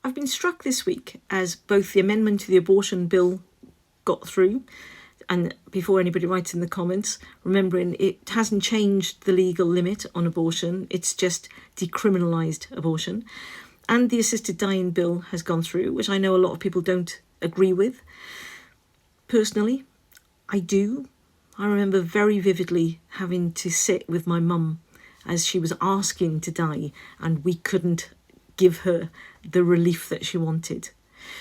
I've been struck this week as both the amendment to the abortion bill got through, and before anybody writes in the comments, remembering it hasn't changed the legal limit on abortion, it's just decriminalised abortion. And the assisted dying bill has gone through, which I know a lot of people don't agree with. Personally, I do. I remember very vividly having to sit with my mum as she was asking to die, and we couldn't give her the relief that she wanted.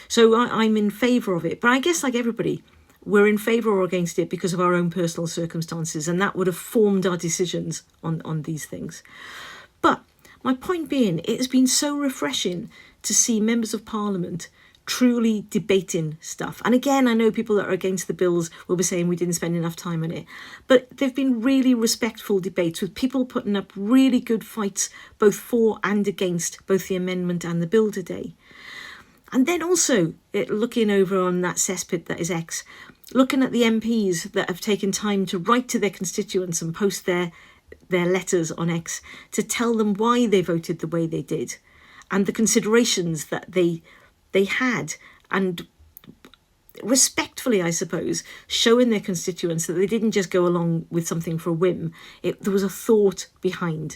So I'm in favour of it. But I guess, like everybody, we're in favour or against it because of our own personal circumstances, and that would have formed our decisions on these things. But my point being, it has been so refreshing to see members of Parliament truly debating stuff. And again, I know people that are against the bills will be saying we didn't spend enough time on it. But they've been really respectful debates with people putting up really good fights, both for and against both the amendment and the bill today. And then also, looking over on that cesspit that is X, looking at the MPs that have taken time to write to their constituents and post their letters on X to tell them why they voted the way they did and the considerations that they had, and respectfully, I suppose, showing their constituents that they didn't just go along with something for a whim. There was a thought behind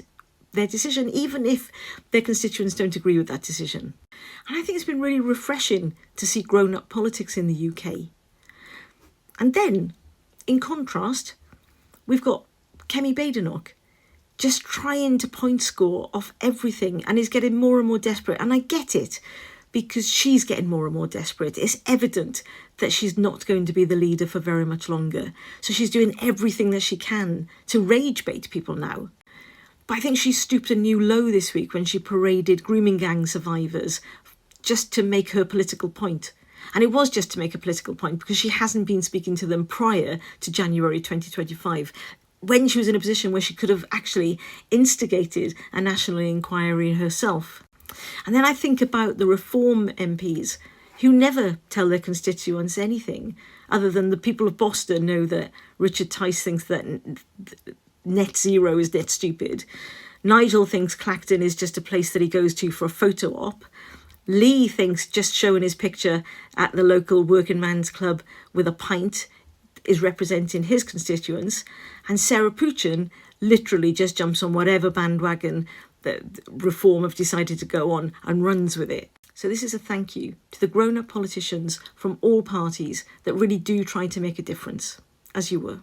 their decision, even if their constituents don't agree with that decision. And I think it's been really refreshing to see grown-up politics in the UK. And then, in contrast, we've got Kemi Badenoch just trying to point score off everything and is getting more and more desperate. And I get it, because she's getting more and more desperate. It's evident that she's not going to be the leader for very much longer. So she's doing everything that she can to rage bait people now. But I think she stooped a new low this week when she paraded grooming gang survivors just to make her political point. And it was just to make a political point because she hasn't been speaking to them prior to January 2025, when she was in a position where she could have actually instigated a national inquiry herself. And then I think about the Reform MPs who never tell their constituents anything other than the people of Boston know that Richard Tice thinks that net zero is net stupid. Nigel thinks Clacton is just a place that he goes to for a photo op. Lee thinks just showing his picture at the local working man's club with a pint is representing his constituents. And Sarah Poochen literally just jumps on whatever bandwagon that Reform have decided to go on and runs with it. So this is a thank you to the grown-up politicians from all parties that really do try to make a difference, as you were.